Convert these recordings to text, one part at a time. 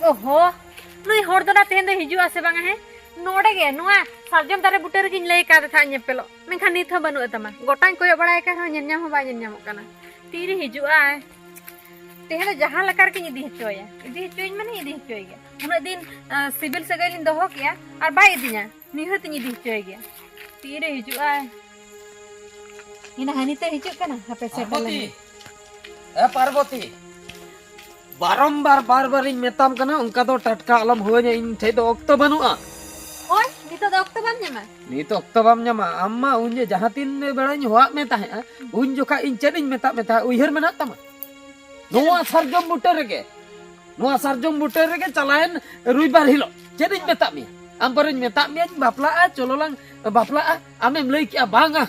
ओहो नुई हर दोना तेहन दो हिजुआ से बांगा है नोडे गे नुआ सार्जम दारे बुटे रे लई का था नेपेलो मेनखान नित हो बनु तमा गोटाñ कोय बड़ाय का हन नेम हो बा नेम काना तीरे हिजुआ तेहन जहां लकार के इदी हचोया इदी हचोइन माने इदी हचोय गया उना दिन सिविल सगाई लिन दोहो किया और बाय इदिया निहत इदी हचोय गया तीरे हिजुआ इना हनीते हिजुक काना हापे सेटल ए पार्वती बारंबार बार इन मेताम कना उनका तो टटका अलम होने इन थे तो ऑक्टो बनुआ ओय नितो octo balm Nyama नीतो octo balm Nyama अम्मा उन जहां तीन बेड़ाኝ होआ में ताहे उन जोका इन चेदिन मेता उइहर मेना तमा नोआ सरजम बुटे रेगे चलायन रुइबार हिलो चेदिन मेता में आम परन मेता में बापला चलोलां बापला आमेम लई किया बांगाम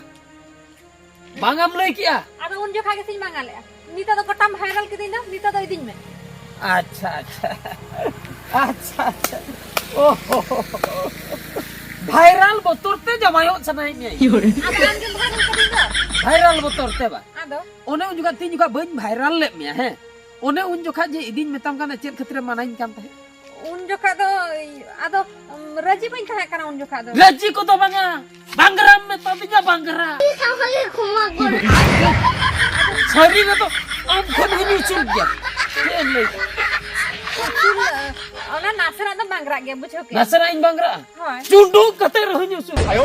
लई किया आदो उन जो खागे सिन मांगाले नीता तो कटाम वायरल के दिन नीता तो इदिन में अच्छा ओहो वायरल बोतरते जमायो सनाई में वायरल बोतरते बा आदो ओने उन जुगा तीन जुगा बन वायरल ले में है ओने उन जोखा जे इदिन मेताम काना चेत खतरे मानाइन काम ताहे उन जोखा दो आदो रजी बइन थाहे काना उन जोखा दो रजी को तो बांगा बांगराम में तो बिना बांगरा सरी में तो आम खन ही चुल गया ये ले ओना नासरा तो बांगरा गे बुझो के नासरा इन बांगरा होय चुंडू कते रहनी उस आयो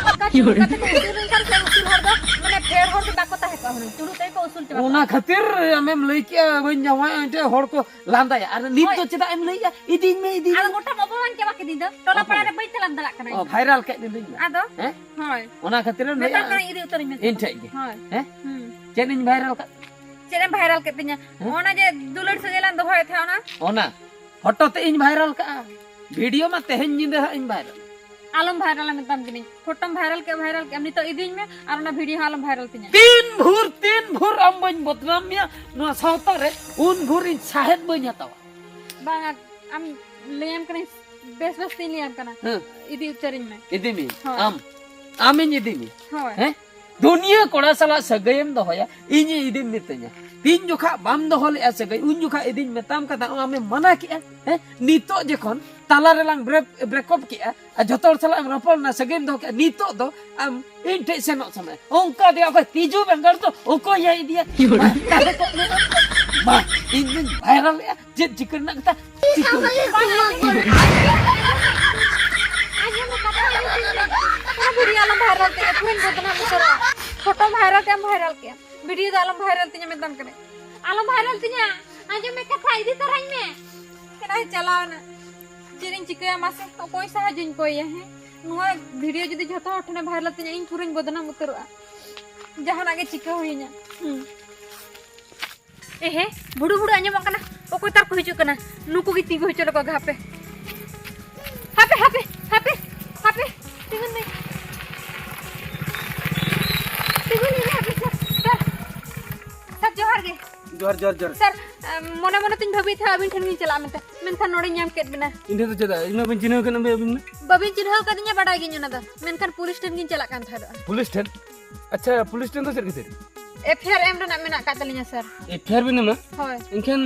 कते उसूल कर से उसूल हर दो माने फेर हर से ताको ताहे कहन चुडू ते को उसूल चबा ओना खातिर हमें लई के बन जावा एते हर को लांदा या अरे नीत तो चदा एम लई या इदिन में इदिन आदो गोटा बबवान के बाकी दिन दो टोला पड़ा रे बैठ लांदा कना ओ वायरल के दिन आदो हैं होय ओना खातिर मैं लई कना इदि उतरी में इन ठई होय हैं चेनिन वायरल का चेरे वायरल के तिया ओना जे दुलड़ सजेलान दोहोय था ओना फोटो ते इन वायरल का वीडियो में तेहन जिंदे इन वायरल आलम वायरल में तम किनी फोटो वायरल के हमनी तो इदिन में और ना वीडियो आलम वायरल तिया तीन भूर am बन बदनाम मिया नो सावता रे उन भूर इन साहेब बन हतावा बांगा हम लेम कने बेस तीन लेम कना इदि उतरिन में इदि में हाँ। आमिन इदि में होय हैं दुनिया कोड़ा सला सगयम दोहया इनी इदि मितnya तीन जोखा बाम दोहले सगय उन जोखा इदिन मेताम कथा आमे मना किया हैं नितो जखन ताला रेलांग ब्रेकअप किया जतोर सला रपल ना सगयम दो नितो दो आम इन ठे सेनो समय ओंका दे अखय तीजू बेंगर तो ओको या इदिया बा इन वायरल जे जिकर ना कथा वीडियो आलम वायरल ते पूरन बदनाम करा फोटो वायरल ते वायरल किया वीडियो आलम वायरल तिया मेदम करे आलम वायरल तिया आज में कथा इदी तरह में केना चलाव ना जेरिन चिकया मासे तो कोई साहजिन कोई है नुआ वीडियो जदी जतो उठने वायरल तिया इन पूरन बदनाम उतरवा जहां आगे चिका होइना एहे बुडू आंजम कना ओको तार को हिजु कना नुको गी तिगो हिचो को घापे हापे तिगन नहीं जोर सर मने तिन भाभी था अबिन ठन चला में मेनखान नोडे नाम केट बिना इनते तो चदा इना बिन चिन्ह कन अबिन बबिन चिन्ह कदिnya बडाय गिन ना द मेनखान पुलिस स्टेशन गिन चला कान था पुलिस स्टेशन अच्छा पुलिस स्टेशन तो सर किसे एफआर एम रे ना मेना का तलिnya सर एफआर बिन ना होय इनखान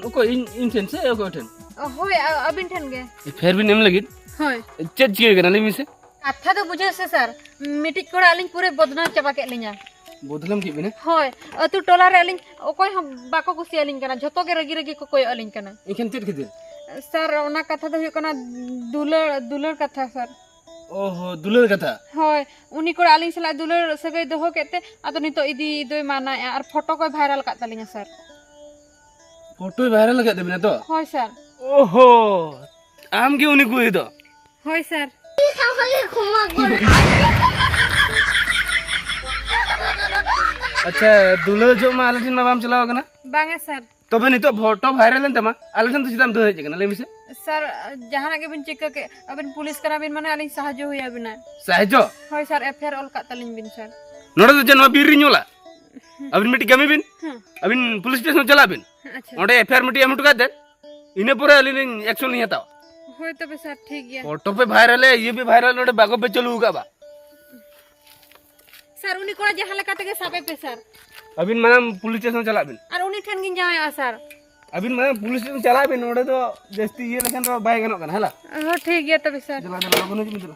उको इन ठन से उको ठन होय अबिन ठन गे एफआर बिन नेम लगिन होय चेक चिके कना लेमी से कथा तो बुझे से सर मिटिक कोड़ा अलिन पूरे बदनाम चबा के लिया बदलम की बिना होय अतु टोला रे अलिन ओकोय हम बाको कुसी अलिन कना झतो के रगी को कोय अलिन कना इनखान चेक किते सर ओना कथा तो कना दुलर कथा सर ओहो दुलर कथा होय उनी कोड़ा अलिन सला दुलर सगै दोहो केते अतो नितो इदी दोय माना और फोटो को वायरल का तलिया सर फोटो वायरल कर देबने तो होय सर ओहो आम के उनी कोई तो होय सर अच्छा दुलर जो मालथिन माबाम चलाव कना बांगा सर तबे नितो फोटो वायरल न तमा आलसन तो सिदाम दो हे कना लेमी से सर जहां के बिन चेक के अबिन पुलिस करा बिन माने अलिन सहाय्य होया बिना साहजो होय सर एफआर ऑल का तलिन बिन सर नोडे तो जन बीरी नोला अबिन मिटी गमी बिन अबिन पुलिस स्टेशन चला बिन अच्छा ओडे एफआर मिटी एमट का दे इने पूरा अलिन एक्शन नहीं हताव होय तबे सर ठीक गया फोटो पे वायरल है ये भी वायरल नोडे बागो पे चलूगा बा सर उनी कोड़ा जहां लका तके साबे पे सर अबिन मानम पुलिस स्टेशन चला बिन और उनी ठन गिन जाया सर अबिन मैं पुलिस चला बिन नोड़े तो जस्ती ये लेकिन तो बाय गनोक कन हला हाँ ठीक है तभी सर चला चला लगन जी मित्र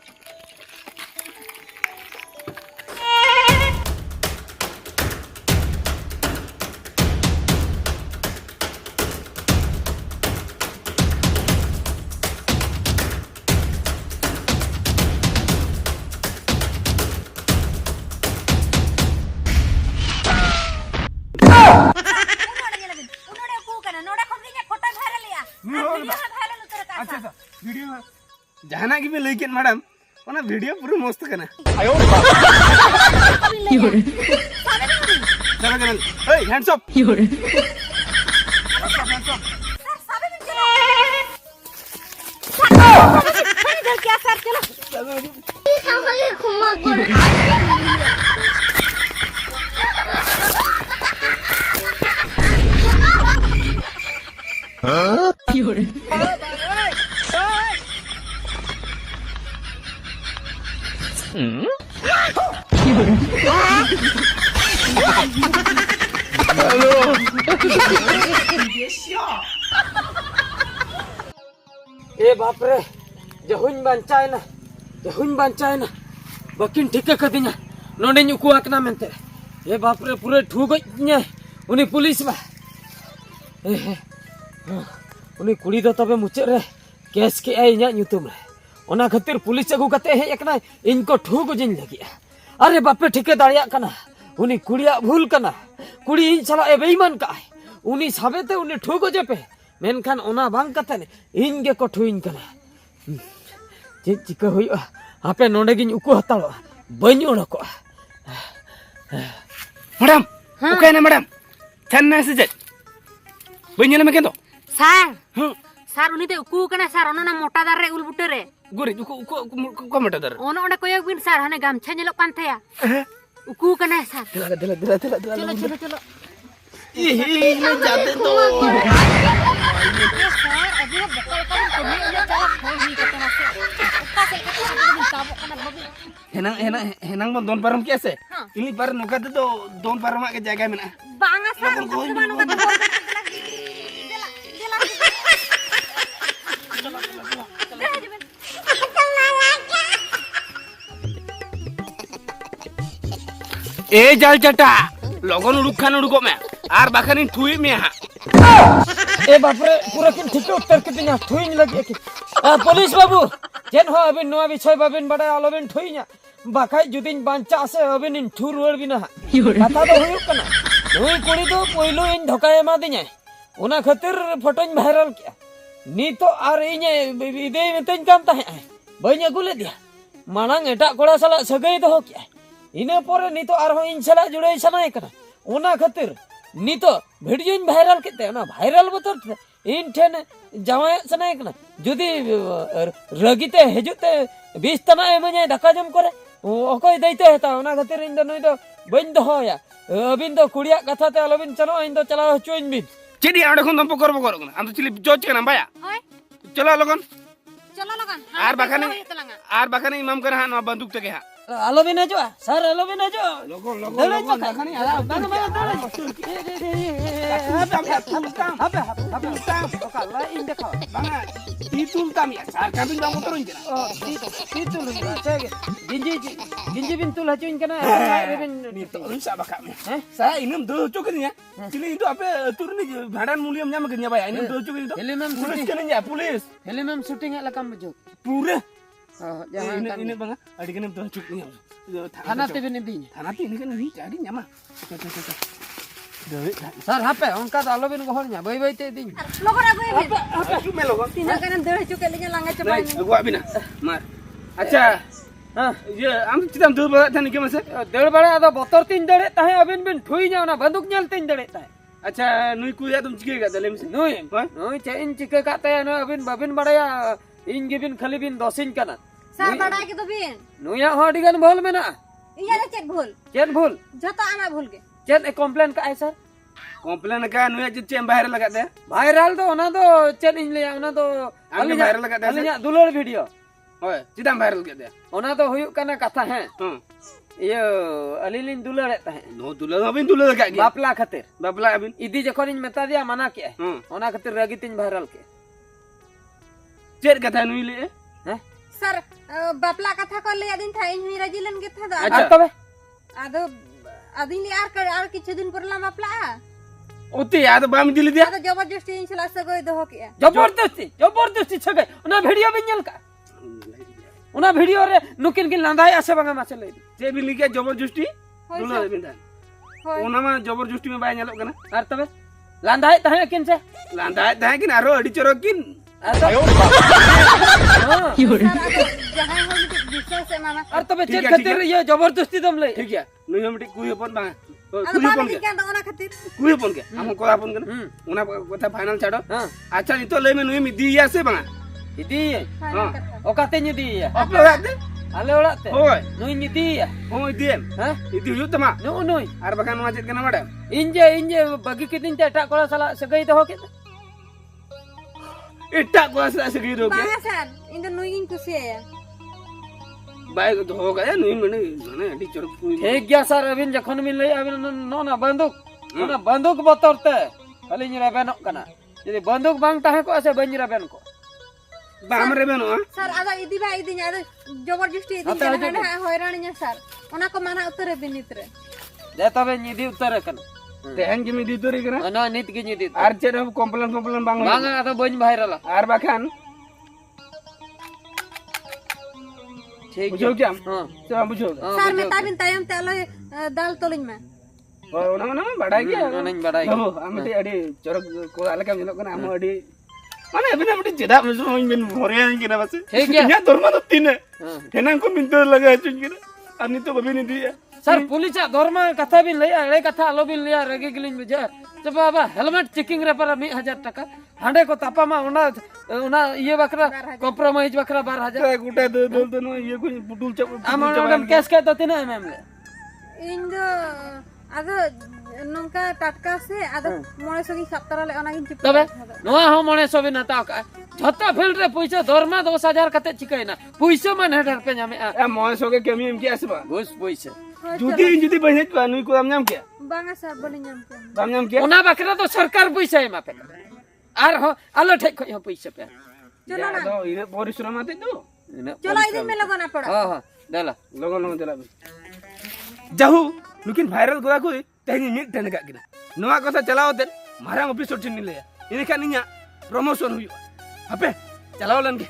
अच्छा अच्छा वीडियो जहाना की भी लेकिन मैडम ओना वीडियो पूरा मस्त कना आयो चला चला ए हैंड्स अप क्या सर चलो ए बाप रे जहुन बांचाए ना बकिन ठिका कदिnya नोडे उकु आकना मेंते ए बाप रे पूरे ठुगnya उनी पुलिस बा उनी कुड़ी दो तबे मुचे रे केस के आई इnya nyutum रे ओना खातिर पुलिस अगु कते हे एकना इनको ठुग जिन लगी अरे बापे ठिके दाड़िया कना उनी कुड़िया भूल कना कुड़ी इन सला ए बेईमान का उनी साबेते उनी ठुग जेपे मेनखान ओना बांग कते इन गे को ठुइन कना चे चिका होय आपे नोडे गिन उकु हतालो बनी ओडको मैडम ओके ना मैडम चन्ना से जज बनी ना मेकेंदो सर सर उनी ते उकू कना सर ओना मोटा दार रे उल बुटे रे गुरी उकु मटा दर ओना ओंडे कोयक बिन सर हने गामछा नेलो कान थया उकू कना सर दिला चलो चलो चलो ये जाते तो सर अभी बकल कर तुम्ही इले चला फोन ही कतना से उक्का से बिन काबो कना बबी हेनांग बन दोन पारम कैसे इनी पार नुका तो दोन पारम के जगह में ना बांगा सर मानु का तो ए जाल चटा लगन उड़ुक खान उड़ुको में आर बाखानी ठुई में हा ए बाप रे पूरा किन ठिके उत्तर कितिnya ठुइन लगे कि पुलिस बाबू जेन हो अबिन नोआ बिछय बाबिन बडा आलोबिन ठुइnya बाखाय जुदिन बांचा से अबिन इन ठुर रुर बिना कथा दो हुयुक कना नोई कुड़ी दो पहिलो इन धोका एमा दिnya ओना खातिर फोटोñ वायरल किया नी तो आर इने इदे मितन काम ताहे बई अगुले दिया मानंग एटा कोड़ा साला सगई दो किया इने पोरे नी तो आर हो इन साला जुड़े सनाय कना ओना खातिर नी तो वीडियो इन वायरल केते ओना वायरल बतर इन ठेन जावाय सनाय कना जुदी रगिते हेजुते 20 तना एमने दाका जम करे ओकोय दैते हेता ओना खातिर इन दो नई दो बइन दोया अबिन दो कुड़िया कथा ते आलोबिन चलो इन दो चला हचुइन बिन चेडी आडे खन दंप करबो करो हम तो चिली जोच के ना बाया चलो लगन आर बाखानी इमाम कर हां बंदूक तके हा आलोबिन आजो सर आलोबिन आजो लगन बाखानी आला कल्ला इन देखो बांगा तीतुल ताम या सार काबिन बांग उतरुन जना तीतुल गिंजी बिन तुल हचुइन कना बिन नीतो उनसा बाका में सा इनम दो चुकनिया चिली इदो आपे तुरनी भाडान मूल्यम न्याम गनिया बाय इनम दो चुकनि तो पुलिस चलिया पुलिस फिल्म शूटिंग लकम बजो पूरे jangan ini bang adik ini tuh cuknya थाना ते बिन दी थाना ते ini kan ini jadi nyama सर हापे उनका तो आलोबिन को होnya बाई बाई ते दी लोगन आगो apa cuma lo kan तीना कना दे चुके लिnya लंगा चपाई gua abina mar अच्छा ये हम चितम दूर बड़ा था निके मसे देड़ बड़ा आदा बतर तीन दड़े ताहे अबिन बिन ठुई जाओ ना बंदूक नेल तीन दड़े ताहे अच्छा नुई कुया तुम चिके का दले मसे नुई चेइन चिके काते न अबिन बबिन बड़या इन गिबिन खाली बिन दसिन कना सर बड़ा के तो बिन नुया हडी गन भूल में ना इया ले चेक भूल जतो आना भूल के चेन कंप्लेन का है सर कंप्लेन का नुया चिचे बाहर लगा दे वायरल तो ओना तो चेन इन ले ओना तो आगे वायरल लगा दे दुलड़ वीडियो ओए चिदाम वायरल के दे ओना तो हुयु कना कथा है Iya, alilin dular tah. No dula abin dula kak ge. Bapla khatir. Bapla abin. Idi jokon in meta dia mana ke? Ona khatir ragitin viral ke. Chet katha nui le? Heh? सर बापला कथा को ले दिन था इन रजिलन के था Ar tobe? आदो अदिन यार किछु दिन परला बापला Ote ya bam dili dia. आदो जबरदस्ती इन चला सगोय दहो के जबरदस्ती छगे ओना वीडियो बिन नेल का ओना वीडियो रे नुकिन किन लांदाय आसे बंगा मासे ले Che bin li ke जबरदस्ती dula abin dan. होय Ona ma जबरदस्ती में bay nyalok kana. आर तबे लांदाय तहे किन से Landai dah kin aro adi corokin. आयो सर आदो जहां हो विश्वास से मामा आर तबे ठीक चेक है, खातिर ये जबरदस्ती दम ले ठीक ya. Nui ham dik kuy pon bang. आदो Kuy pon बाप ke. के ओना खातिर Kuy pon ke. Amo ko pon kana. Ona kotha final chado. हां Acha nito le me nui mi di ya se bang. इदी final कथा ओकाते निदी Apa ora de? आले ओड़ाते Hoy. नुई निदी Oh idiem. हां Idi huyut tama. नु नुई Ar bakan ma chet kana madam. इंजे बगी किदिन ते एटा Cola साला सगई दहो के Itta ko asa se giro ke. बागा सर इन द नुइन खुशी है Bay ko ho ga nui mane adi corok kuy. ठीक गया सर अबिन जखन मिन लई अबिन नो ना बंदूक ओना बंदूक बतरते खाली निरा बेनो कना यदि बंदूक बांग ताहे को ऐसे बंजरा बेन को Bam re beno. सर आदो इदी बा इदी आदो जबरदस्ती इदी आता है ना होयरानी ने सर ओना को माना उतरे बिनितरे दे तबे निदी उतर कना Tehen kimi di turi kana. ओना नित की निदी Ar chet komplain bang. बांग तो बन वायरल Ar bakan. ठीक Bujau kiam. हां Coba bujau. सर मैं ताबिन तायम ते अलो दाल तोलिन में Ona mana badai ge. ओना बड़ाई Babu, amati adi corok ko ala kam jelok kana amo adi. Mana abin amati jedak musuh min moria kina bas. ठीक है Ya dorma to tine. हां Henang ko minta laga chun kina. Ani to babini dia. Sir police धर्म कथा बिन लई अड़े कथा आलो बिन लिया रगे Gillin बुझा जब बाबा हेलमेट चेकिंग रे पर 1000 टाका हांडे को तापा मा ओना ये बकरा कॉम्प्रोमाइज बकरा 12000 Guta do no ye ko putul chap. आम केस के तो तीन एमएम ले इन दो आदो नंका टटका से आदो मोने सगी सप्ताह ले ओना गिन चिप तबे नोआ हो मने सबे नता का झता फील्ड रे पैसा धर्मा 10000 कते चिकैना पैसा मन हेडर पे जामे Ya mau soge kami em kia asba. घुस पैसा Judi banyak pa nui ko amnyam kia. बांगा सर बोलिन जम के Amnyam kia. ओना बकरा तो सरकार पैसा है मापे आर हो आलो ठेक को पैसा पे चलो ना Do ine परिश्रम ate do. चलो इधर में लगना पड़ा हां हां देला Logon jala. Jahu nukin viral gora ko tehni mit ten ka kina. Noa kotha chalao ten marang episode chin nile. Ini kan inya promotion huyu. Ape chalao lan ke.